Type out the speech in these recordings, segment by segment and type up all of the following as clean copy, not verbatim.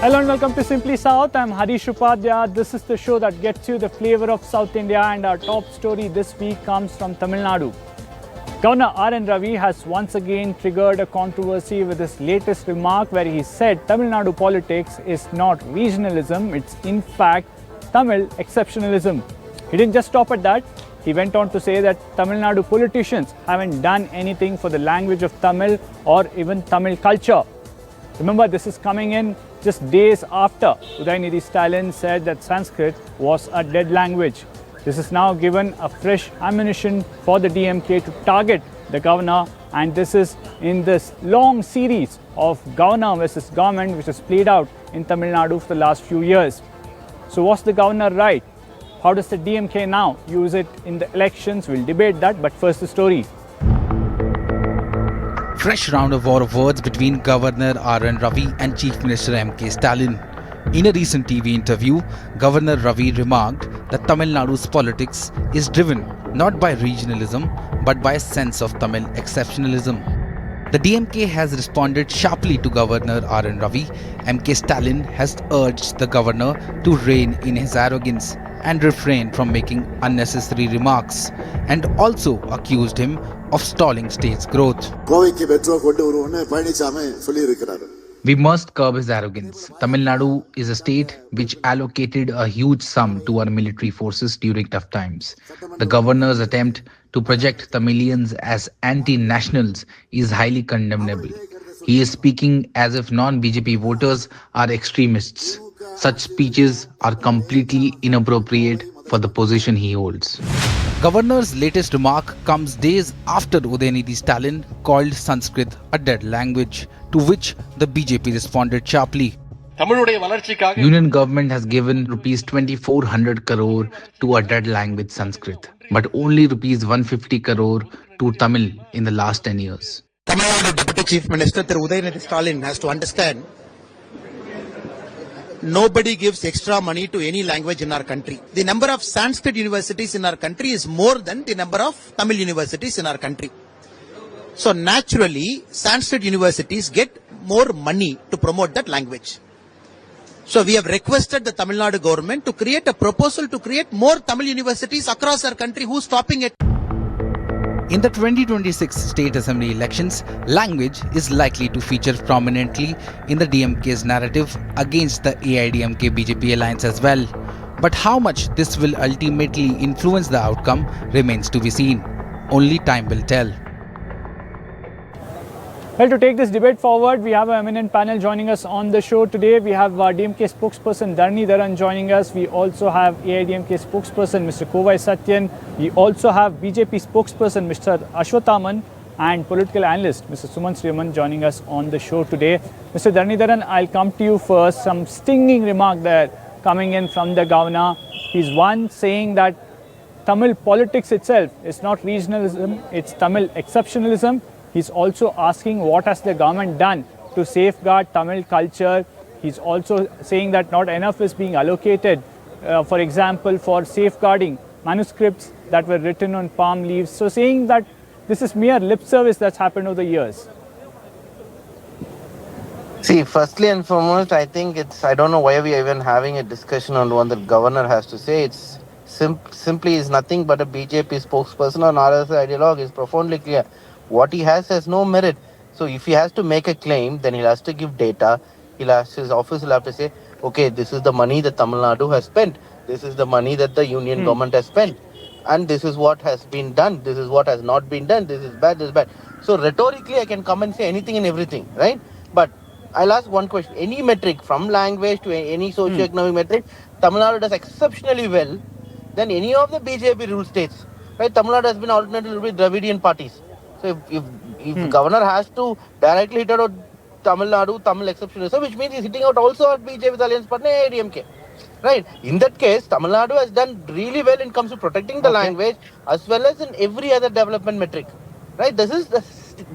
Hello and welcome to Simply South. I'm Harish Upadhyaya. This is the show that gets you the flavor of South India, and our top story this week comes from Tamil Nadu. Governor R N Ravi has once again triggered a controversy with his latest remark where he said Tamil Nadu politics is not regionalism, it's in fact Tamil exceptionalism. He didn't just stop at that. He went on to say that Tamil Nadu politicians haven't done anything for the language of Tamil or even Tamil culture. Remember, this is coming in just days after Udayinidhi Stalin said that Sanskrit was a dead language. This has now given a fresh ammunition for the DMK to target the governor, and this is in this long series of governor versus government which has played out in Tamil Nadu for the last few years. So was the governor right? How does the DMK now use it in the elections? We'll debate that, but first the story. Fresh round of war of words between Governor R N Ravi and Chief Minister M.K. Stalin. In a recent TV interview, Governor Ravi remarked that Tamil Nadu's politics is driven not by regionalism but by a sense of Tamil exceptionalism. The DMK has responded sharply to Governor R N Ravi. M.K. Stalin has urged the governor to rein in his arrogance and refrain from making unnecessary remarks, and also accused him of stalling state's growth. We must curb his arrogance. Tamil Nadu is a state which allocated a huge sum to our military forces during tough times. The governor's attempt to project Tamilians as anti-nationals is highly condemnable. He is speaking as if non-BJP voters are extremists. Such speeches are completely inappropriate for the position he holds. Governor's latest remark comes days after Udayinidhi Stalin called Sanskrit a dead language, to which the BJP responded sharply. Union government has given rupees 2400 crore to a dead language Sanskrit, but only rupees 150 crore to Tamil in the last 10 years. Tamil Nadu Deputy Chief Minister Udayinidhi Stalin has to understand, nobody gives extra money to any language in our country. The number of Sanskrit universities in our country is more than the number of Tamil universities in our country. So naturally, Sanskrit universities get more money to promote that language. So we have requested the Tamil Nadu government to create a proposal to create more Tamil universities across our country. Who's stopping it? In the 2026 State Assembly elections, language is likely to feature prominently in the DMK's narrative against the AIDMK-BJP alliance as well. But how much this will ultimately influence the outcome remains to be seen. Only time will tell. Well, to take this debate forward, we have an eminent panel joining us on the show today. We have DMK spokesperson Dharani joining us. We also have AIDMK spokesperson Mr. Kovai Satyan. We also have BJP spokesperson Mr. Ashwathaman and political analyst Mr. Suman Sriman joining us on the show today. Mr. Dharani, I'll come to you first. Some stinging remark there coming in from the governor. He's one saying that Tamil politics itself is not regionalism, it's Tamil exceptionalism. He's also asking what has the government done to safeguard Tamil culture. He's also saying that not enough is being allocated, for example, for safeguarding manuscripts that were written on palm leaves. So saying that this is mere lip service that's happened over the years. See, firstly and foremost, I think I don't know why we are even having a discussion on what the governor has to say. It's simply is nothing but a BJP spokesperson or an RSS ideologue. Is profoundly clear. What he has no merit. So if he has to make a claim, then he has to give data. His office will have to say, okay, this is the money that Tamil Nadu has spent. This is the money that the union government has spent. And this is what has been done. This is what has not been done. This is bad, this is bad. So rhetorically, I can come and say anything and everything, right? But I'll ask one question. Any metric, from language to any socio-economic metric, Tamil Nadu does exceptionally well than any of the BJP ruled states. Right? Tamil Nadu has been alternative with Dravidian parties. So if the governor has to directly hit out Tamil Nadu, Tamil exceptionalism, which means he's hitting out also at BJP's alliance partner AIDMK. Right? In that case, Tamil Nadu has done really well in terms of protecting the language as well as in every other development metric. Right? This is the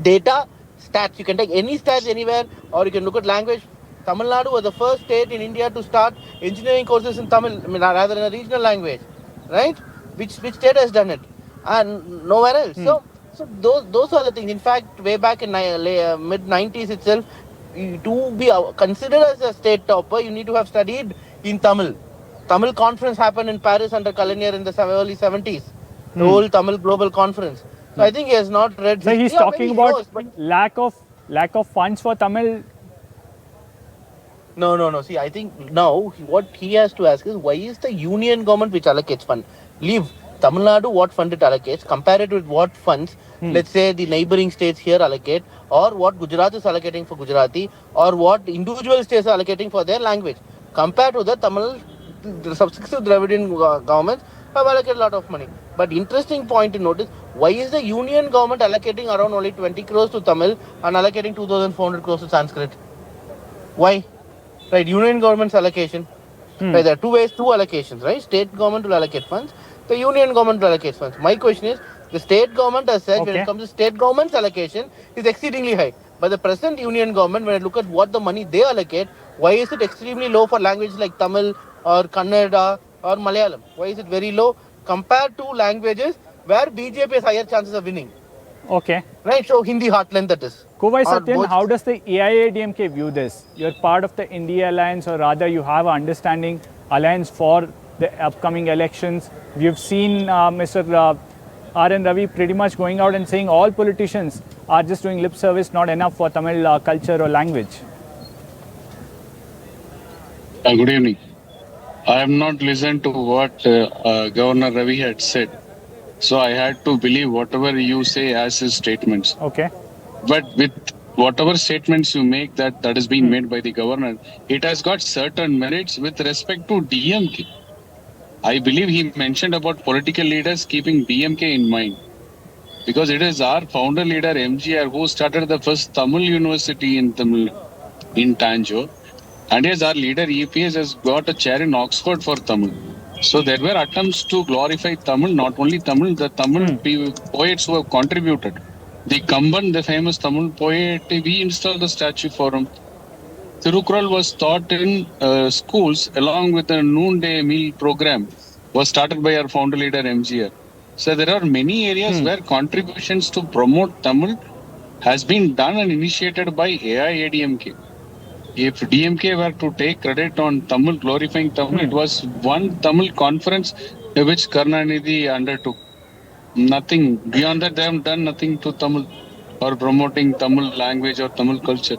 data stats. You can take any stats anywhere or you can look at language. Tamil Nadu was the first state in India to start engineering courses in Tamil, rather than a regional language. Right? Which state has done it? And nowhere else. So those are the things. In fact, way back in mid-90s itself, to be considered as a state topper, you need to have studied in Tamil. Tamil conference happened in Paris under Kalaignar in the early 70s. The whole Tamil global conference. So I think he has not read. So he's talking about lack of funds for Tamil. No. See, I think now what he has to ask is why is the union government which allocates fund? Leave Tamil Nadu what fund it allocates, compare it with what funds, let's say the neighboring states here allocate, or what Gujarat is allocating for Gujarati, or what individual states are allocating for their language. Compared to the Tamil, the successive Dravidian governments have allocated a lot of money. But interesting point to notice, why is the union government allocating around only 20 crores to Tamil and allocating 2,400 crores to Sanskrit? Why? Right, union government's allocation. Right, there are two ways, two allocations, right? State government will allocate funds, the union government will allocate funds. My question is, the state government as such, when it comes to state government's allocation, is exceedingly high. But the present union government, when I look at what the money they allocate, why is it extremely low for languages like Tamil or Kannada or Malayalam? Why is it very low compared to languages where BJP has higher chances of winning? Okay. Right, so Hindi heartland that is. Kovai Satyan, how does the AIADMK view this? You're part of the India Alliance, or rather you have an understanding alliance for the upcoming elections. We've seen Mr. R N Ravi pretty much going out and saying all politicians are just doing lip service, not enough for Tamil culture or language. Good evening. I have not listened to what Governor Ravi had said. So I had to believe whatever you say as his statements. Okay. But with whatever statements you make that is being made by the governor, it has got certain merits with respect to DMK. I believe he mentioned about political leaders keeping DMK in mind. Because it is our founder leader MGR who started the first Tamil university in Tanjore. And yes, our leader EPS has got a chair in Oxford for Tamil. So there were attempts to glorify Tamil, not only Tamil, the Tamil poets who have contributed. The Kamban, the famous Tamil poet, we installed the statue for him. Tirukkural was taught in schools along with the noonday meal program was started by our founder leader MGR. So there are many areas where contributions to promote Tamil has been done and initiated by AIADMK. If DMK were to take credit on Tamil, glorifying Tamil, it was one Tamil conference which Karunanidhi undertook. Nothing beyond that, they have done nothing to Tamil or promoting Tamil language or Tamil culture.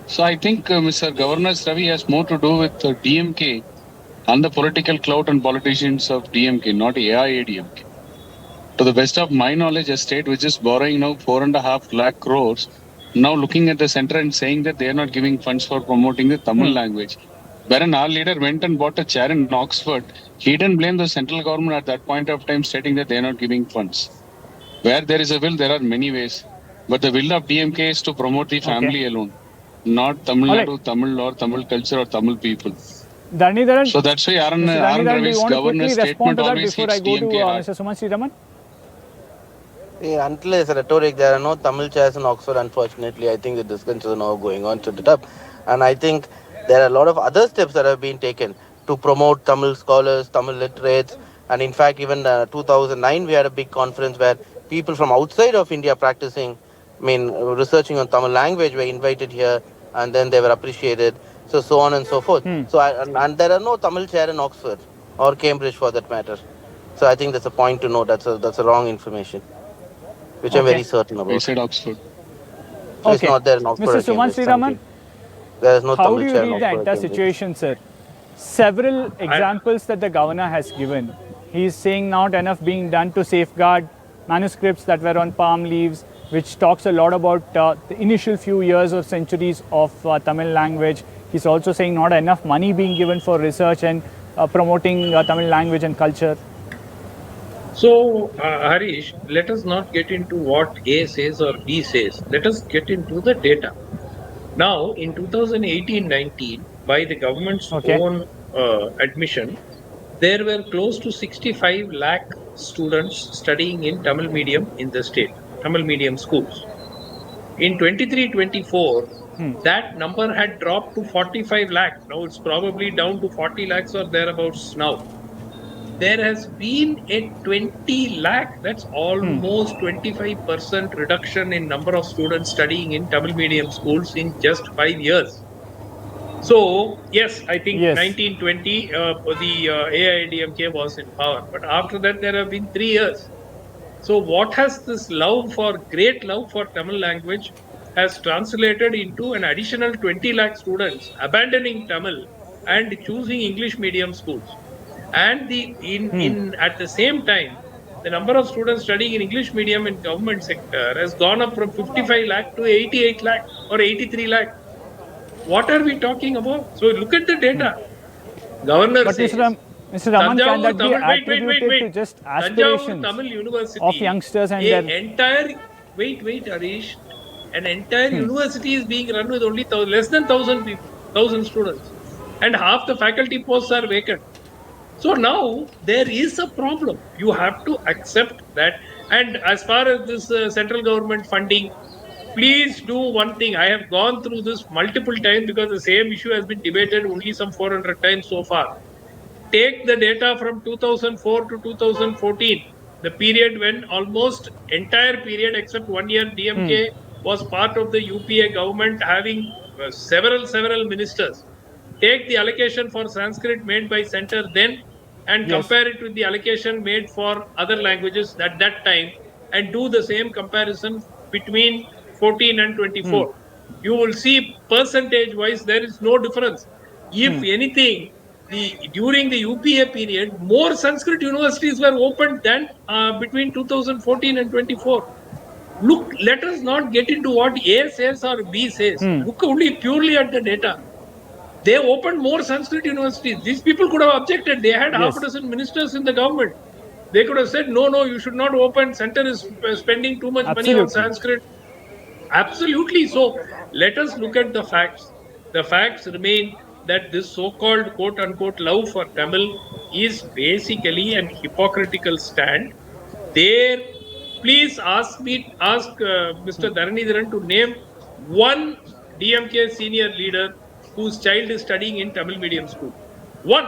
So I think Mr. Governor Ravi has more to do with DMK and the political clout and politicians of DMK, not AIADMK. To the best of my knowledge, a state which is borrowing now 4.5 lakh crores, now looking at the center and saying that they are not giving funds for promoting the Tamil language. Wherein our leader went and bought a chair in Oxford, he didn't blame the central government at that point of time, stating that they are not giving funds. Where there is a will, there are many ways. But the will of DMK is to promote the family alone, not Tamil Nadu, Tamil or Tamil culture or Tamil people. Dhanidharan, so that's why R N Ravi's governor's statement always before I go to DMK Mr. Suman Sriraman? Until it's rhetoric, there are no Tamil chairs in Oxford, unfortunately. I think the discussions are now going on to the top. And I think there are a lot of other steps that have been taken to promote Tamil scholars, Tamil literates. And in fact, even 2009, we had a big conference where people from outside of India practicing, researching on Tamil language were invited here, and then they were appreciated. So on and so forth. So and there are no Tamil chair in Oxford or Cambridge for that matter. So I think that's a point to note. That's a wrong information, which I'm very certain about. We said Oxford. So it's not there in Oxford. Mr. Suman Sriraman, there is no how Tamil do you chair in read the Oxford entire situation, sir? Several examples that the governor has given. He is saying not enough being done to safeguard manuscripts that were on palm leaves, which talks a lot about the initial few years or centuries of Tamil language. He's also saying not enough money being given for research and promoting Tamil language and culture. So, Harish, let us not get into what A says or B says. Let us get into the data. Now, in 2018-19, by the government's own admission, there were close to 65 lakh students studying in Tamil medium in the state, Tamil medium schools. In 23-24, that number had dropped to 45 lakh. Now it's probably down to 40 lakhs or thereabouts now. there has been a 20 lakh, that's almost 25% reduction in number of students studying in Tamil medium schools in just 5 years. So, yes, I think Yes. 1920, the AIDMK was in power. But after that, there have been 3 years. So, what has this great love for Tamil language has translated into an additional 20 lakh students abandoning Tamil and choosing English medium schools. And at the same time, the number of students studying in English medium in government sector has gone up from 55 lakh to 88 lakh or 83 lakh. What are we talking about? So look at the data. Governor But says, Mr. Raman, can that be Tamil, attributed to just aspirations Tamil University of youngsters and their... Harish, an entire university is being run with only less than 1,000 people, 1,000 students, and half the faculty posts are vacant. So now there is a problem. You have to accept that. And as far as this central government funding, please do one thing. I have gone through this multiple times because the same issue has been debated only some 400 times so far. Take the data from 2004 to 2014, the period when almost entire period except 1 year DMK was part of the UPA government, having several ministers. Take the allocation for Sanskrit made by center then and compare it with the allocation made for other languages at that time, and do the same comparison between 14 and 24. You will see percentage wise there is no difference. If anything, during the UPA period, more Sanskrit universities were opened than between 2014 and 24. Look, let us not get into what A says or B says. Look only purely at the data. They opened more Sanskrit universities. These people could have objected. They had half a dozen ministers in the government. They could have said, no, you should not open. Center is spending too much money on Sanskrit. Absolutely. So let us look at the facts. The facts remain that this so-called quote-unquote love for Tamil is basically an hypocritical stand. Please ask Mr. Dharanidharan to name one DMK senior leader whose child is studying in Tamil medium school. One.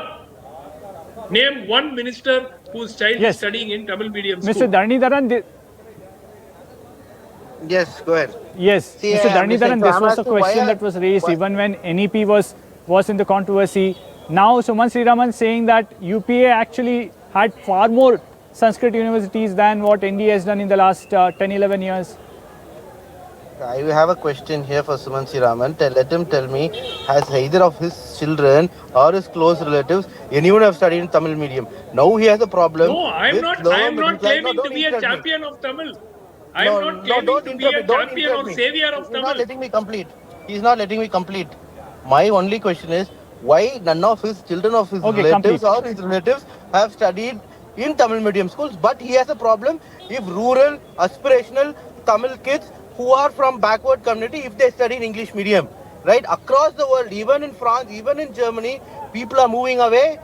Name one minister whose child is studying in Tamil medium school. Mr. Dharanidharan, Yes, go ahead. yes, See, Mr. Dharanidharan, this was a asking why question that was raised even when NEP was in the controversy. Now, Suman Sriraman saying that UPA actually had far more Sanskrit universities than what NDA has done in the last 10-11 years. I have a question here for Suman Sriraman. Let him tell me, has either of his children or his close relatives, anyone have studied in Tamil medium? Now he has a problem. No, I am not claiming to be a champion of Tamil. I am not claiming to be a champion or savior of Tamil. He's not letting me complete. He's not letting me complete. My only question is, why none of his children of his relatives or his relatives have studied in Tamil medium schools, but he has a problem if rural, aspirational Tamil kids who are from backward community, if they study in English medium, right? Across the world, even in France, even in Germany, people are moving away,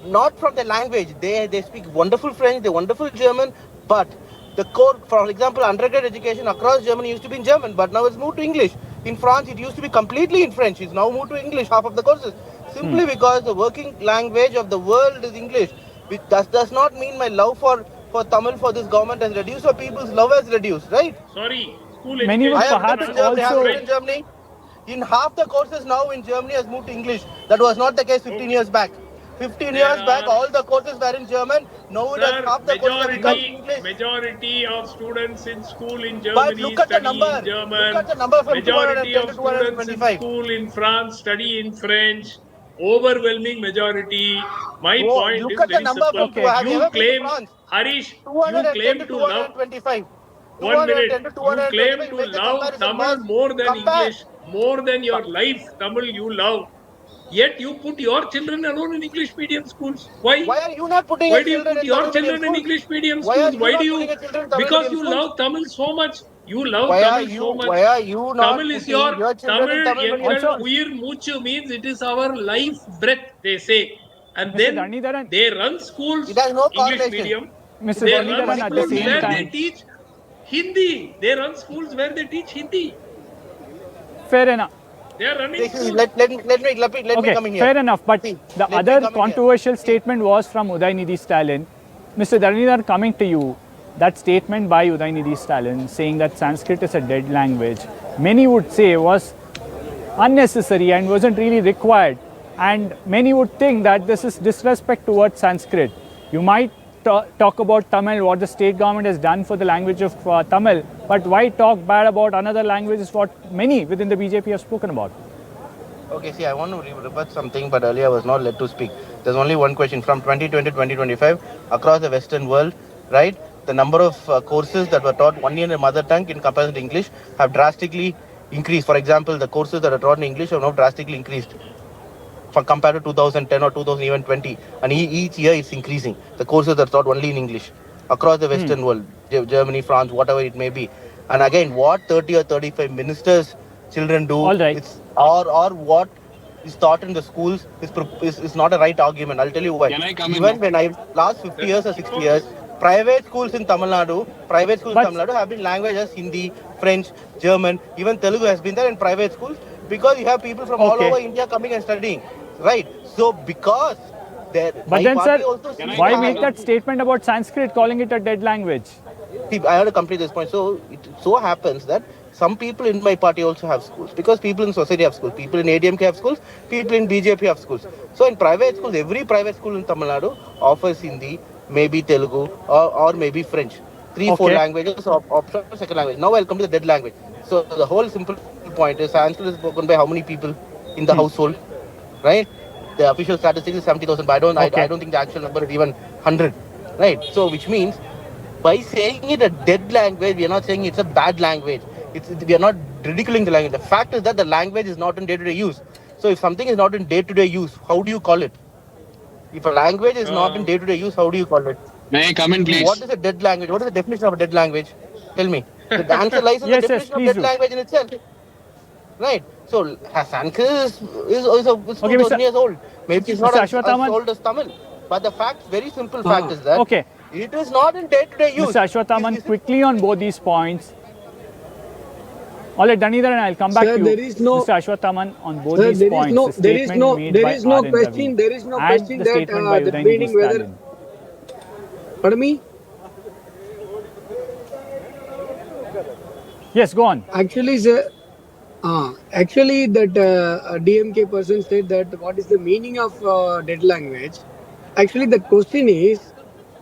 not from the language. They speak wonderful French, they wonderful German, but the core, for example, undergraduate education across Germany used to be in German, but now it's moved to English. In France, it used to be completely in French. It's now moved to English, half of the courses. Simply because the working language of the world is English. Which does not mean my love for Tamil for this government has reduced, or people's love has reduced, right? Sorry, school Many education. would I have perhaps lived in Germany, also... in Germany. In half the courses now in Germany has moved to English. That was not the case 15 years back. 15 years back, all the courses were in German. Now it has half the courses have become English. Majority of students in school in Germany But look at the study number. in German. Look at the number from Majority 210 of to students in 225. school in France study in French. Overwhelming majority. My Oh, point look is at the very number simple. from have you You ever been to claim, France? Harish, you 210 claim to to love. 225. 1 minute. 210 to You claim 225. to Make the love comparison Tamil once. more than Compare. English, more than your life. Tamil you love. Yet you put your children alone in English medium schools. Why? Why are you not putting Why your do you children put in your Tamil medium children in schools? English medium Why are schools? you Why not do you? putting your children in Tamil Because medium you schools? love Tamil so much. You love Why Tamil so much. are you not Tamil is putting your children in Tamil Tamil medium engal schools? uyir moochu means it is our life breath, they say. And Mr. then Dharanidharan, they run schools, It has no English correlation. medium. Mr. They run Dharanidharan, at the schools same where time... they teach Hindi. They run schools where they teach Hindi. Fair enough. They are running schools. Let me come in here. Fair enough. But See, the let me other come in here. controversial statement was from Udaynidhi Stalin. Mr. Dhanidhar, coming to you, that statement by Udaynidhi Stalin saying that Sanskrit is a dead language, many would say was unnecessary and wasn't really required. And many would think that this is disrespect towards Sanskrit. You might talk about Tamil, what the state government has done for the language of Tamil, but why talk bad about another language is what many within the BJP have spoken about. Okay, see, I want to rebut something, but earlier I was not let to speak. There's only one question. From 2020 to 2025, across the Western world, right, the number of courses that were taught only in the mother tongue in comparison to English have drastically increased. For example, the courses that are taught in English have now drastically increased for compared to 2010 or 2020, and each year it's increasing. The courses that are taught only in English across the Western world, Germany, France, whatever it may be. And again, what 30 or 35 ministers children do, All right. it's or what is taught in the schools is not a right argument. I'll tell you why. Can I come in Even now? when I last 50 years or 60 years, private schools in Tamil Nadu have been languages Hindi, French, German, even Telugu has been there in private schools because you have people from all over India coming and studying, right? So because But then, sir, why make make that statement about Sanskrit, calling it a dead language? See, I have to complete this point. So it so happens that some people in my party also have schools because people in society have schools, people in ADMK have schools, people in BJP have schools. So in private schools, every private school in Tamil Nadu offers Hindi, maybe Telugu, or maybe French. 3-4 languages optional second language. Now I'll come to the dead language. So the whole simple point is Sanskrit is spoken by how many people in the household, right? The official statistic is 70,000, but I don't think the actual number is even 100, right? So which means by saying it a dead language, we are not saying it's a bad language. We are not ridiculing the language. The fact is that the language is not in day-to-day use. So if something is not in day-to-day use, how do you call it? If a language is not in day-to-day use, how do you call it? May I come in, please? What is a dead language? What is the definition of a dead language? Tell me. The answer lies in the definition of dead language in itself. Right. So Sanskrit is 2,000 years old. Maybe it's not as old as Tamil. But the fact, very simple fact is that it is not in day-to-day use. Mr. Ashwathaman, quickly on both these points. All right, Dhanidhar, and I'll come back to you. Mr. Ashwathaman, on both these points, there is no question that the meaning whether. Pardon me? Yes, go on. Actually, sir, that DMK person said that what is the meaning of dead language? Actually, the question is,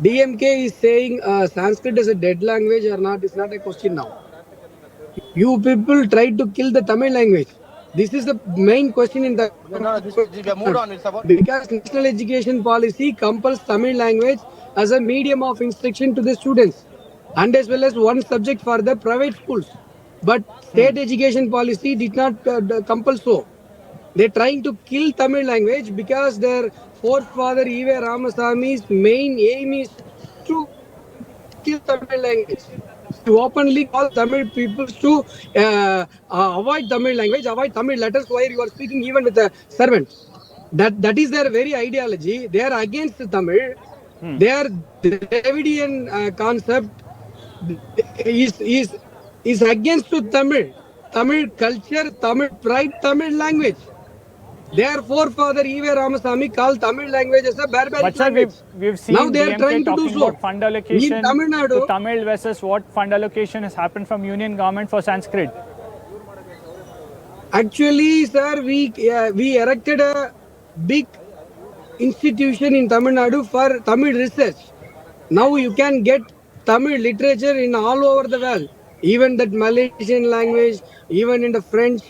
DMK is saying Sanskrit is a dead language or not? It's not a question now. You people tried to kill the Tamil language. This is the main question in the. Because national education policy compels Tamil language as a medium of instruction to the students, and as well as one subject for the private schools. But state education policy did not compel so. They're trying to kill Tamil language because their forefather E.V. Ramaswamy's main aim is to kill Tamil language. To openly call Tamil people to avoid Tamil language, avoid Tamil letters, where you are speaking even with a servant. That is their very ideology. They are against Tamil. Their Dravidian concept is against to Tamil. Tamil culture, Tamil pride, Tamil language. Their forefather E.V. Ramaswamy called Tamil language as a barbaric language. We've seen now they are DMK trying to do so. About fund allocation in Tamil Nadu, to Tamil versus what fund allocation has happened from Union government for Sanskrit. Actually, sir, we erected a big institution in Tamil Nadu for Tamil research. Now you can get Tamil literature in all over the world. Even that Malaysian language, even in the French,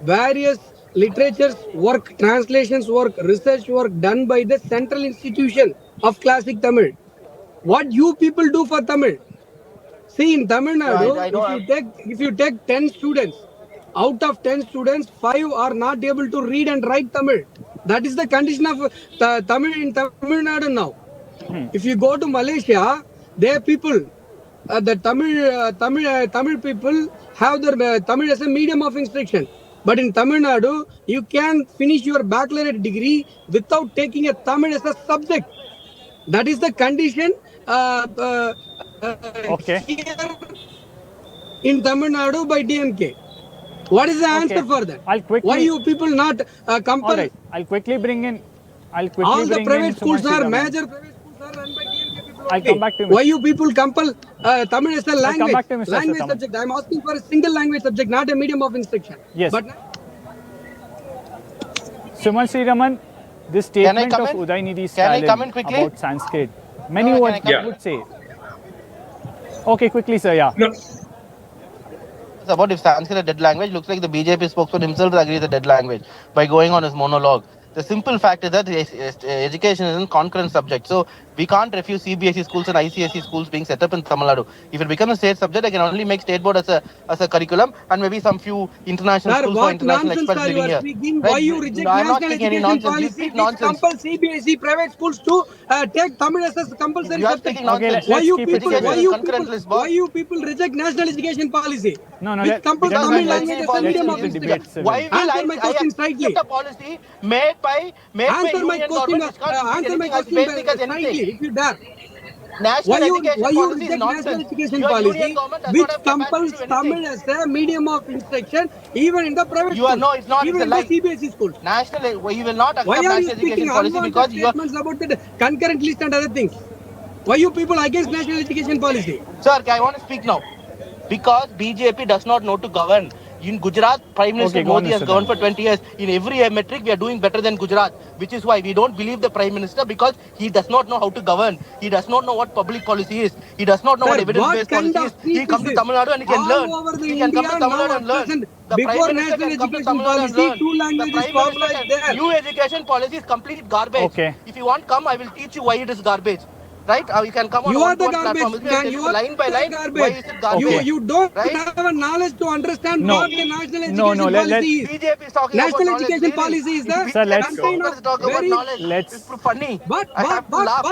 various literatures work, translations work, research work done by the central institution of classic Tamil. What you people do for Tamil? See, in Tamil Nadu, if you take 10 students, out of 10 students, 5 are not able to read and write Tamil. That is the condition of Tamil in Tamil Nadu now. If you go to Malaysia, their people, the Tamil people have their Tamil as a medium of instruction. But in Tamil Nadu, you can finish your baccalaureate degree without taking a Tamil as a subject. That is the condition here in Tamil Nadu by DMK. What is the answer Okay. for that? I'll quickly- Why you people not compel? All right, I'll quickly bring in. All the private schools Sumanshi are Raman. major private schools are run by DMK people I'll only. come back to you, Why Mr. you people compel Tamil as a language? come back to you, Mr. Language Ashwathaman. subject. I am asking for a single language subject, not a medium of instruction. Yes. But Sumanshi Raman, this Can I statement come of in? Udaynidhi Can I Stalin come in quickly? about Sanskrit, many No, would, can I come in? would say. Okay, quickly, sir. Yeah. No, It's about if Sanskrit is a dead language. Looks like the BJP spokesman himself agrees it's a dead language by going on his monologue. The simple fact is that education is a concurrent subject. So we can't refuse CBSE schools and ICSE schools being set up in Tamil Nadu. If it becomes a state subject, I can only make state board as a curriculum and maybe some few international sir, schools for what international nonsense experts are you living are here. speaking? Right? Why you reject No, I'm not national speaking any education nonsense. You policy speak which nonsense. compels CBSE private schools to take Tamil as a compulsory You are subject? speaking Okay, nonsense. let's Why you keep it people? civil. Why you Concurrent people? list, boss. Why you people reject national education policy? No, no, Which compels gentlemen, Tamil let's- language as a let's medium keep of the instruction? debate civil. Why will Answer my question accept strictly. a policy made by Answer my union question. government which can't speak Answer my anything as question basic as strictly, anything? if you dare. National education Why you policy is reject national nonsense. education Your policy union government does which not have capacity compels to do Tamil anything. as a medium of instruction even in the private You are schools, no, it's not. It's even a in the lie. CBSE schools? You will not Why accept are you national speaking education policy unwanted because you are. statements about the concurrent list and other things? Why you people against national education policy? Sir, I want to speak now. Because BJP does not know to govern. In Gujarat, Prime Minister Okay, go on, Modi has Mr. governed for Dhan. 20 years. In every metric, we are doing better than Gujarat, which is why we don't believe the Prime Minister because he does not know how to govern. He does not know what public policy is. He does not know what Sir, what evidence-based kind policy of is. speech He come is to this? Tamil Nadu and he can All learn. over the He can come India to Tamil now Nadu at and learn. present, The Prime before Minister national can come to education Tamil Nadu and policy, learn. two The languages Prime Minister formalized there. new education policy is complete garbage. Okay. If you want come, I will teach you why it is garbage. Right? You can come on You a are the one-to-one platform. garbage We will man. tell You you are line by the line why garbage. is it garbage. Okay. You don't Right? have a knowledge to understand No. what the national education No, no, policy is. BJP is talking National about knowledge. education Really. policy is the Sir, let's- contain of talk about very knowledge. let's- It's funny. but I have to laugh.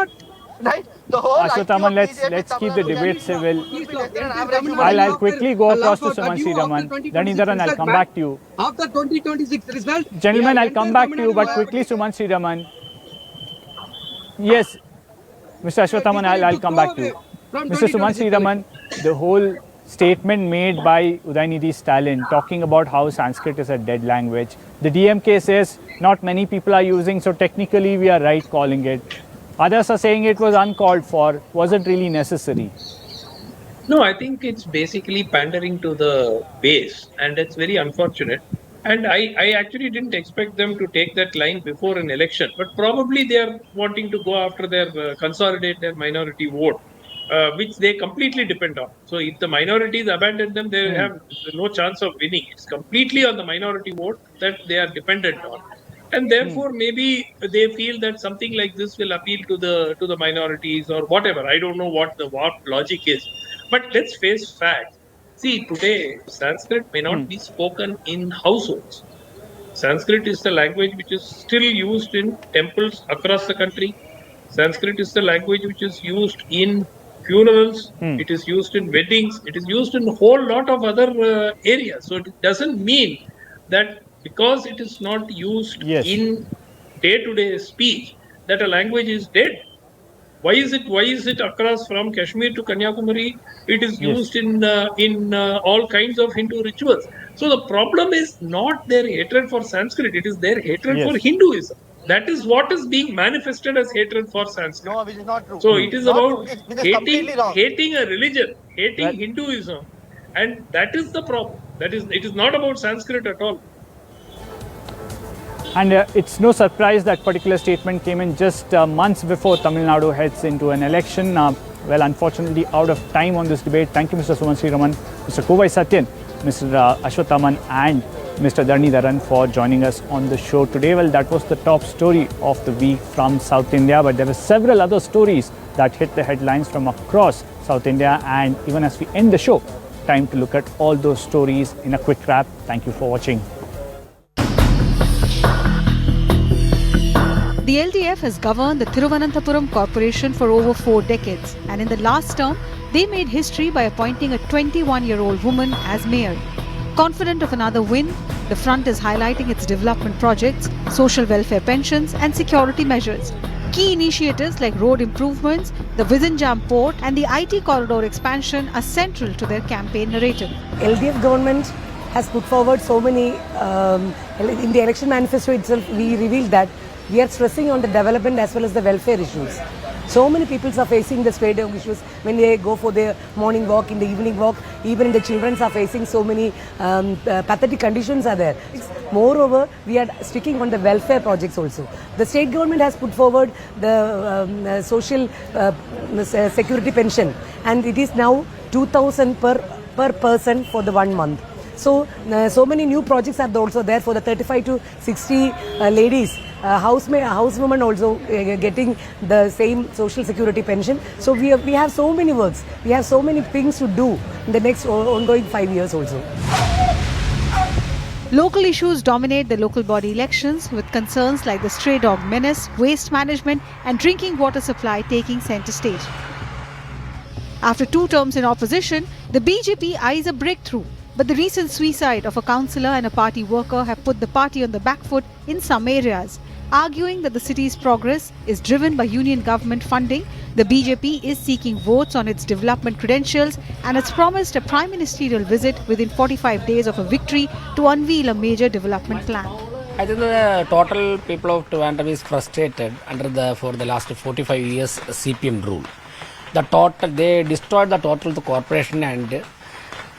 Right? The whole Ashwathaman, IQ of BJP let's Tamil keep the Nadu debate can- civil. Please be laugh. less than an Entire average Tamil human. Nadu I'll laugh quickly at- go laugh across to at Sumanshi you after Raman. 2026 Dhanidharan, I'll result, come man. back to you. After 2026 result, Gentlemen, yeah, I'll come entire back Tamil to you, Nadu but laugh quickly, at you. Sumanshi Raman. Yes, Mr. Ashwathaman, I'll come back to you. From Mr. 2026 Sumanshi Raman, the whole statement made by Udaynidhi Stalin talking about how Sanskrit is a dead language. The DMK says not many people are using, so technically we are right calling it. Others are saying it was uncalled for, wasn't really necessary. no, I think it's basically pandering to the base, and it's very unfortunate. And I actually didn't expect them to take that line before an election, but probably they are wanting to go after their consolidate their minority vote, which they completely depend on. So if the minorities abandon them, they have no chance of winning. It's completely on the minority vote that they are dependent on, and therefore maybe they feel that something like this will appeal to the minorities or whatever. I don't know what logic is, but let's face facts. See, today Sanskrit may not be spoken in households. Sanskrit is the language which is still used in temples across the country. Sanskrit is the language which is used in funerals. It is used in weddings. It is used in a whole lot of other areas. So it doesn't mean that because it is not used Yes. in day-to-day speech that a language is dead. Why is it across from Kashmir to Kanyakumari? It is used in all kinds of Hindu rituals. So the problem is not their hatred for Sanskrit; it is their hatred Yes. for Hinduism. That is what is being manifested as hatred for Sanskrit. No, which is not true. So it is Not about true. Which is completely wrong. hating a religion, hating That- Hinduism, and that is the problem. It is not about Sanskrit at all. And it's no surprise that particular statement came in just months before Tamil Nadu heads into an election. Well, unfortunately, out of time on this debate. Thank you, Mr. Sumanshi Raman, Mr. Kovai Satyan, Mr. Ashwathaman, and Mr. Dhanidharan for joining us on the show today. Well, that was the top story of the week from South India, but there were several other stories that hit the headlines from across South India. And even as we end the show, time to look at all those stories in a quick wrap. Thank you for watching. The LDF has governed the Thiruvananthapuram Corporation for over 4 decades, and in the last term, they made history by appointing a 21-year-old woman as mayor. Confident of another win, the front is highlighting its development projects, social welfare pensions, and security measures. Key initiatives like road improvements, the Vizhinjam port, and the IT corridor expansion are central to their campaign narrative. LDF government has put forward so many, in the election manifesto itself, we revealed that we are stressing on the development as well as the welfare issues. So many people are facing the stray dog issues when they go for their morning walk, in the evening walk. Even the children are facing so many pathetic conditions are there. Moreover, we are sticking on the welfare projects also. The state government has put forward the social security pension, and it is now 2,000 per person for the 1 month. So, so many new projects are also there for the 35 to 60 ladies. Housewomen also getting the same social security pension. So we have so many works. We have so many things to do in the next ongoing 5 years also. Local issues dominate the local body elections, with concerns like the stray dog menace, waste management and drinking water supply taking centre stage. After 2 terms in opposition, the BJP eyes a breakthrough. But the recent suicide of a councillor and a party worker have put the party on the back foot in some areas. Arguing that the city's progress is driven by union government funding, the BJP is seeking votes on its development credentials and has promised a prime ministerial visit within 45 days of a victory to unveil a major development plan. I think the total people of Trivandrum is frustrated for the last 45 years CPM rule. They destroyed the total corporation, and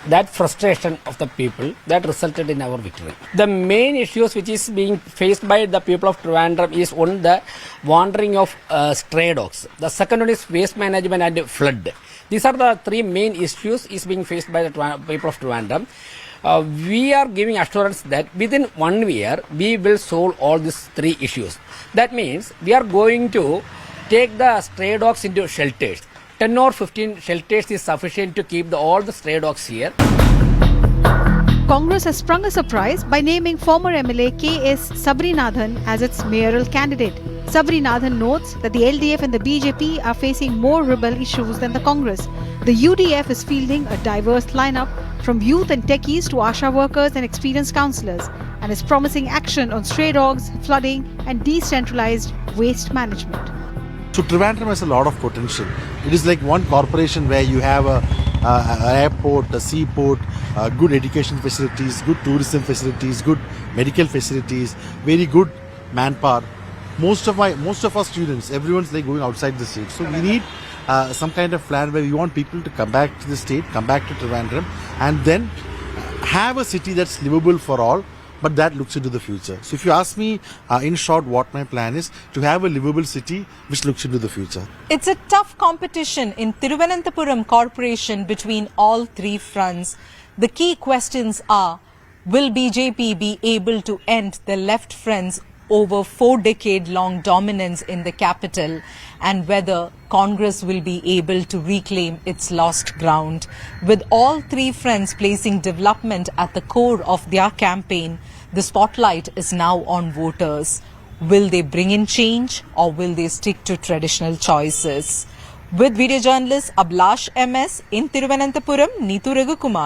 that frustration of the people that resulted in our victory. The main issues which is being faced by the people of Trivandrum is one, the wandering of stray dogs. The second one is waste management and flood. These are the 3 main issues is being faced by the people of Trivandrum. We are giving assurance that within 1 year we will solve all these 3 issues. That means we are going to take the stray dogs into shelters. 10 or 15 shelters is sufficient to keep all the stray dogs here. Congress has sprung a surprise by naming former MLA K.S. Sabrinathan as its mayoral candidate. Sabrinathan notes that the LDF and the BJP are facing more rebel issues than the Congress. The UDF is fielding a diverse lineup from youth and techies to ASHA workers and experienced councillors, and is promising action on stray dogs, flooding and decentralized waste management. So Trivandrum has a lot of potential. It is like one corporation where you have an airport, a seaport, good education facilities, good tourism facilities, good medical facilities, very good manpower. Most of our students, everyone's like going outside the state. So we need some kind of plan where we want people to come back to the state, come back to Trivandrum, and then have a city that's livable for all, but that looks into the future. So if you ask me in short what my plan is, to have a livable city which looks into the future. It's a tough competition in Thiruvananthapuram Corporation between all 3 fronts. The key questions are, will BJP be able to end the left front's over 4-decade-long dominance in the capital, and whether Congress will be able to reclaim its lost ground. With all 3 fronts placing development at the core of their campaign, the spotlight is now on voters. Will they bring in change, or will they stick to traditional choices? With video journalist Ablash MS in Thiruvananthapuram, Neetu Raghukumar.